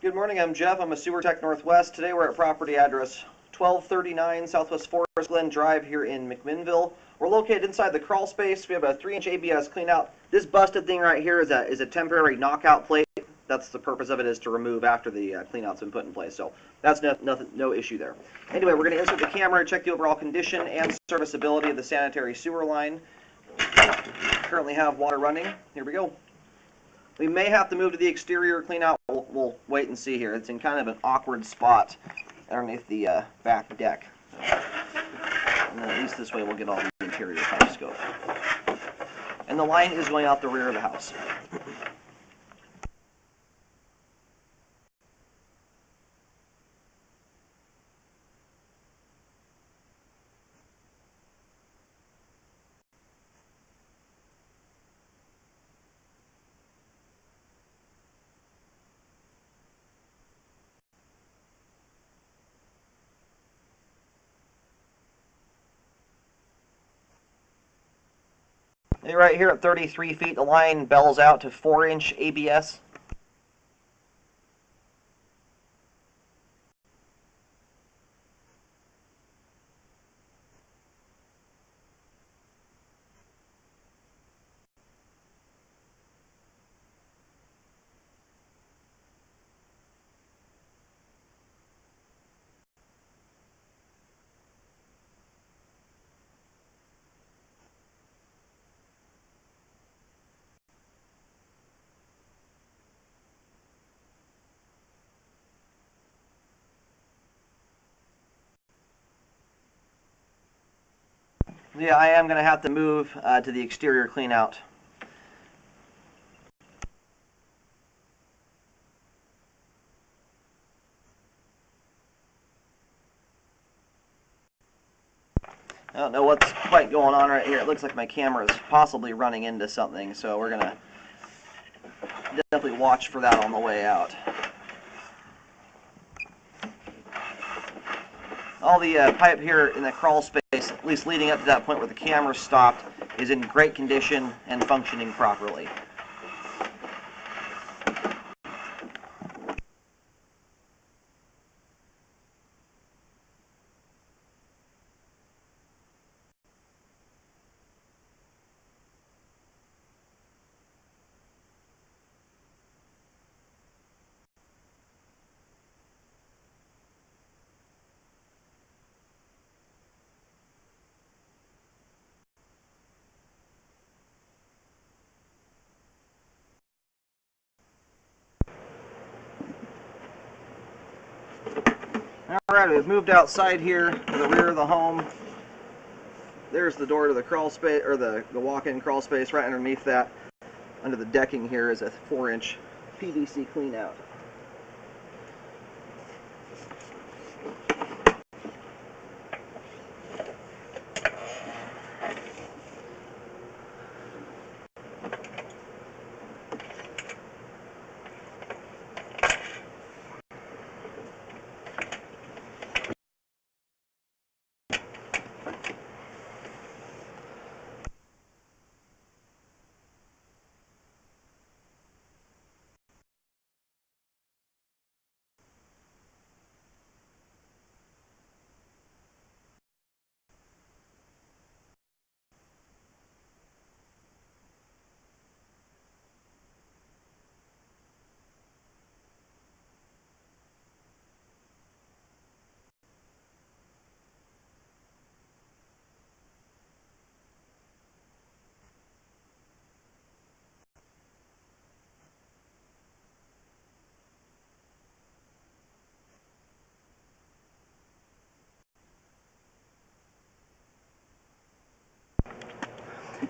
Good morning, I'm Jeff. I'm a Sewer Tech Northwest. Today we're at property address 1239 Southwest Forest Glen Drive here in McMinnville. We're located inside the crawl space. We have a 3-inch ABS cleanout. This busted thing right here is a temporary knockout plate. That's the purpose of it, is to remove after the cleanout's been put in place. So that's no issue there. Anyway, we're going to insert the camera to check the overall condition and serviceability of the sanitary sewer line. Currently have water running. Here we go. We may have to move to the exterior cleanout. We'll wait and see here. It's in kind of an awkward spot underneath the back deck. And then at least this way we'll get all the interior pipe scope. And the line is going out the rear of the house. And right here at 33 feet, the line bells out to 4-inch ABS. Yeah, I am going to have to move to the exterior cleanout. I don't know what's quite going on right here. It looks like my camera is possibly running into something, so we're going to definitely watch for that on the way out. All the pipe here in the crawl space, at least leading up to that point where the camera stopped, is in great condition and functioning properly. Alright, we've moved outside here to the rear of the home. There's the door to the crawl space, or the walk-in crawl space. Right underneath that, under the decking here, is a 4-inch PVC cleanout.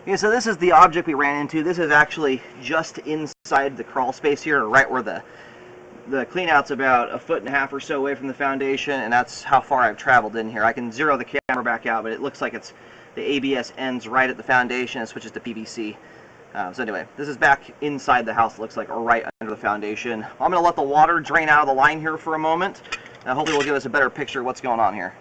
Okay, so this is the object we ran into. This is actually just inside the crawl space here, right where the cleanout's about 1.5 feet or so away from the foundation, and that's how far I've traveled in here. I can zero the camera back out, but it looks like it's the ABS ends right at the foundation and switches to PVC. So anyway, this is back inside the house, it looks like, or right under the foundation. I'm going to let the water drain out of the line here for a moment, and hopefully will give us a better picture of what's going on here.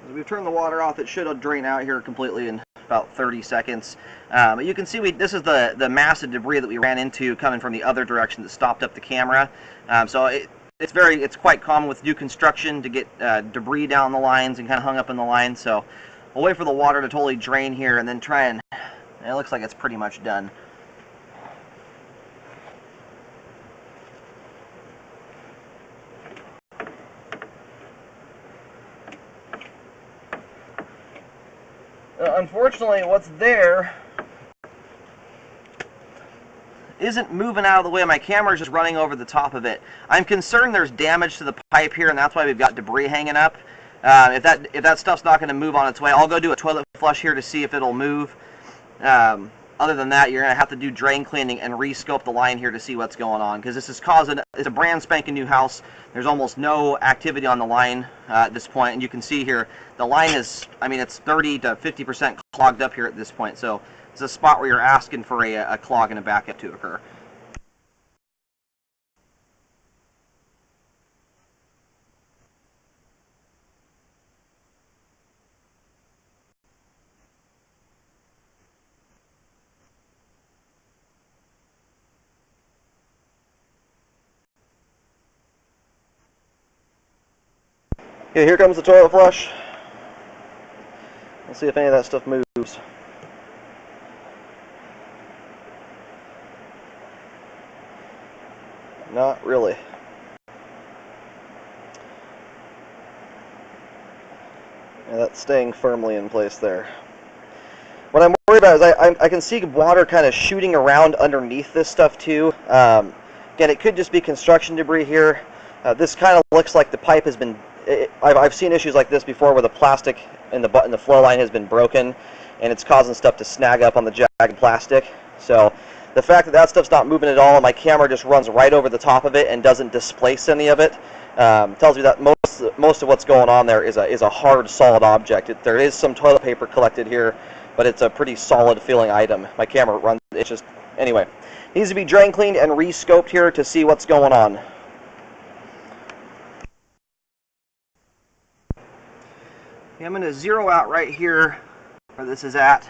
As we've turned the water off, it should drain out here completely in about 30 seconds. But you can see this is the massive debris that we ran into coming from the other direction that stopped up the camera. So it's quite common with new construction to get debris down the lines and kind of hung up in the lines. So we'll wait for the water to totally drain here and then try and it looks like it's pretty much done. Unfortunately, what's there isn't moving out of the way. My camera's just running over the top of it. I'm concerned there's damage to the pipe here, and that's why we've got debris hanging up. If that stuff's not going to move on its way, I'll go do a toilet flush here to see if it'll move. Other than that, you're going to have to do drain cleaning and re-scope the line here to see what's going on, because this is it's a brand spanking new house. There's almost no activity on the line at this point, and you can see here the line is, I mean, it's 30 to 50% clogged up here at this point, so it's a spot where you're asking for a clog and a backup to occur. Okay, here comes the toilet flush. Let's see if any of that stuff moves. Not really. Yeah, that's staying firmly in place there. What I'm worried about is I can see water kind of shooting around underneath this stuff too. Again, it could just be construction debris here. This kind of looks like the pipe has been... I've seen issues like this before where the plastic in the flow line has been broken and it's causing stuff to snag up on the jagged plastic. So the fact that that stuff's not moving at all and my camera just runs right over the top of it and doesn't displace any of it tells me that most of what's going on there is a hard, solid object. There is some toilet paper collected here, but it's a pretty solid feeling item. My camera runs, it's just, anyway. Needs to be drain cleaned and re-scoped here to see what's going on. I'm going to zero out right here where this is at,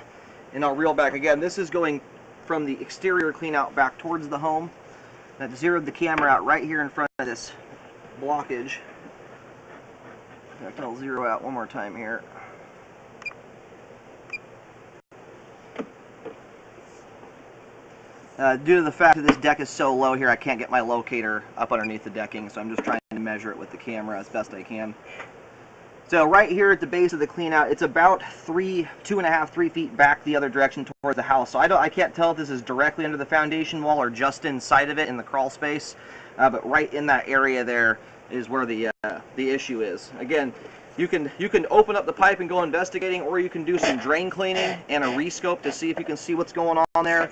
and I'll reel back again. This is going from the exterior clean out back towards the home. I've zeroed the camera out right here in front of this blockage. In fact, I'll zero out one more time here. Due to the fact that this deck is so low here, I can't get my locator up underneath the decking, so I'm just trying to measure it with the camera as best I can. So right here at the base of the cleanout, it's about 2.5, 3 feet back the other direction towards the house. So I can't tell if this is directly under the foundation wall or just inside of it in the crawl space. But right in that area there is where the issue is. Again, you can open up the pipe and go investigating, or you can do some drain cleaning and a rescope to see if you can see what's going on there.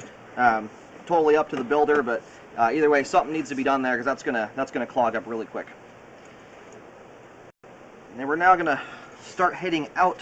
Totally up to the builder, but either way, something needs to be done there because that's gonna clog up really quick. And we're now going to start heading out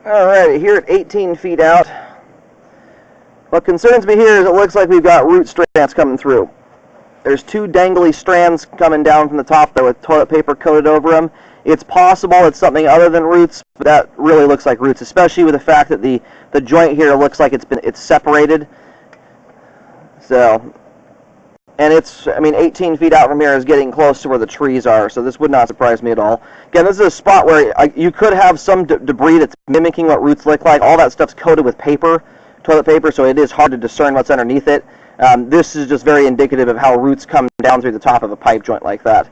Alrighty, here at 18 feet out. What concerns me here is it looks like we've got root strands coming through. There's two dangly strands coming down from the top there with toilet paper coated over them. It's possible it's something other than roots, but that really looks like roots, especially with the fact that the joint here looks like it's separated. So, and it's, I mean, 18 feet out from here is getting close to where the trees are, so this would not surprise me at all. Again, this is a spot where you could have some debris that's mimicking what roots look like. All that stuff's coated with paper, toilet paper, so it is hard to discern what's underneath it. This is just very indicative of how roots come down through the top of a pipe joint like that.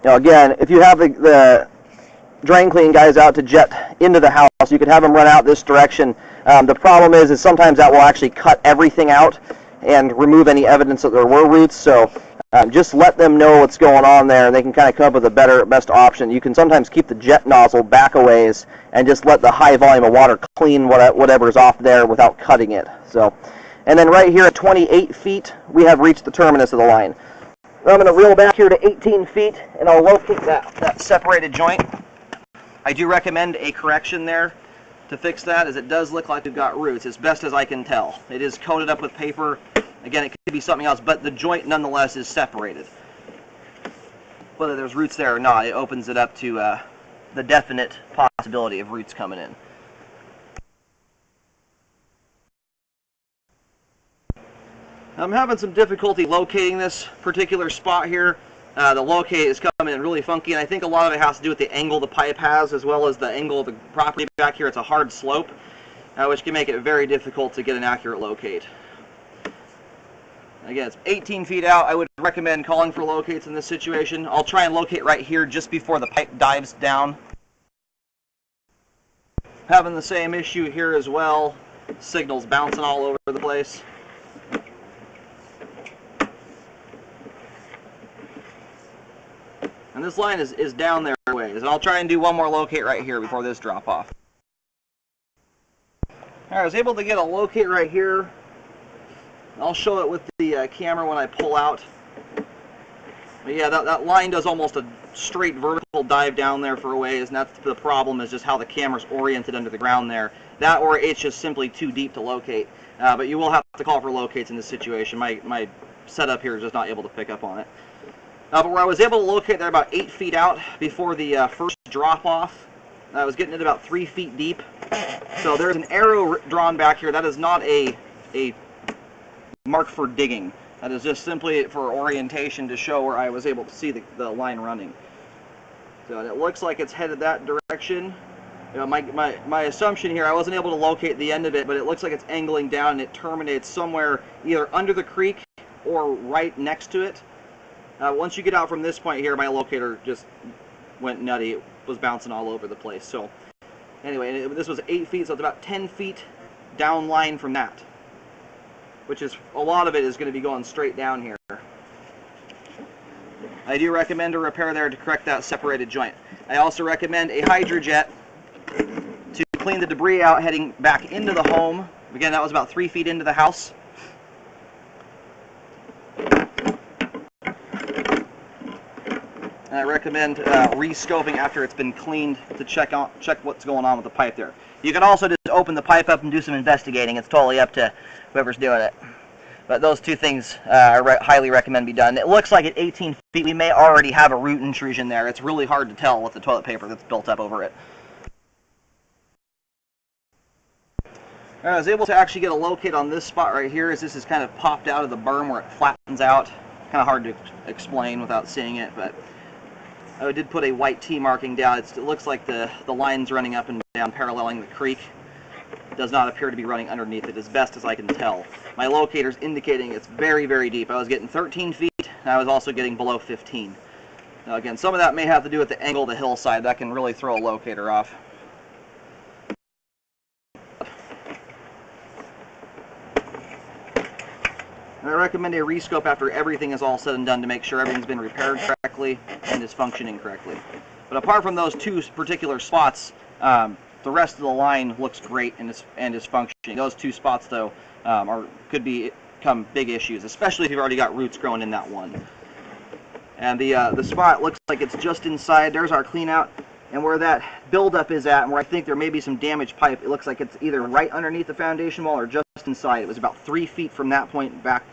Now again, if you have the drain clean guys out to jet into the house, you could have them run out this direction. The problem is sometimes that will actually cut everything out and remove any evidence that there were roots. So just let them know what's going on there, and they can kind of come up with a best option. You can sometimes keep the jet nozzle back a ways and just let the high volume of water clean whatever's off there without cutting it. So, and then right here at 28 feet, we have reached the terminus of the line. I'm going to reel back here to 18 feet, and I'll locate that separated joint. I do recommend a correction there to fix that, as it does look like we've got roots, as best as I can tell. It is coated up with paper. Again, it could be something else, but the joint nonetheless is separated. Whether there's roots there or not, it opens it up to the definite possibility of roots coming in. I'm having some difficulty locating this particular spot here. The locate is coming in really funky, and I think a lot of it has to do with the angle the pipe has, as well as the angle of the property back here. It's a hard slope, which can make it very difficult to get an accurate locate. Again, it's 18 feet out. I would recommend calling for locates in this situation. I'll try and locate right here just before the pipe dives down. Having the same issue here as well. Signals bouncing all over the place. And this line is down there a ways. And I'll try and do one more locate right here before this drop off. I was able to get a locate right here. I'll show it with the camera when I pull out. But yeah, that line does almost a straight vertical dive down there for a ways, and that's the problem, is just how the camera's oriented under the ground there. That, or it's just simply too deep to locate. But you will have to call for locates in this situation. My setup here is just not able to pick up on it. But where I was able to locate there about 8 feet out before the first drop off, I was getting it about 3 feet deep. So there's an arrow drawn back here. That is not a mark for digging. That is just simply for orientation to show where I was able to see the line running. So it looks like it's headed that direction. You know, my assumption here, I wasn't able to locate the end of it, but it looks like it's angling down and it terminates somewhere either under the creek or right next to it. Once you get out from this point here, my locator just went nutty. It was bouncing all over the place. So anyway, this was 8 feet, so it's about 10 feet down line from that, which is, a lot of it is going to be going straight down here. I do recommend a repair there to correct that separated joint. I also recommend a Hydrojet to clean the debris out heading back into the home. Again, that was about 3 feet into the house. And I recommend re-scoping after it's been cleaned to check what's going on with the pipe there. You can also just open the pipe up and do some investigating. It's totally up to whoever's doing it. But those two things I highly recommend be done. It looks like at 18 feet we may already have a root intrusion there. It's really hard to tell with the toilet paper that's built up over it. I was able to actually get a locate on this spot right here, as this is kind of popped out of the berm where it flattens out. Kind of hard to explain without seeing it, but I did put a white T marking down. It looks like the line's running up and down, paralleling the creek. It does not appear to be running underneath it, as best as I can tell. My locator's indicating it's very, very deep. I was getting 13 feet, and I was also getting below 15. Now again, some of that may have to do with the angle of the hillside. That can really throw a locator off. And I recommend a rescope after everything is all said and done to make sure everything's been repaired correctly and is functioning correctly. But apart from those two particular spots, the rest of the line looks great and is functioning. Those two spots, though, could become big issues, especially if you've already got roots growing in that one. And the spot looks like it's just inside. There's our clean out. And where that buildup is at, and where I think there may be some damaged pipe, it looks like it's either right underneath the foundation wall or just inside. It was about 3 feet from that point back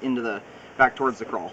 towards the crawl.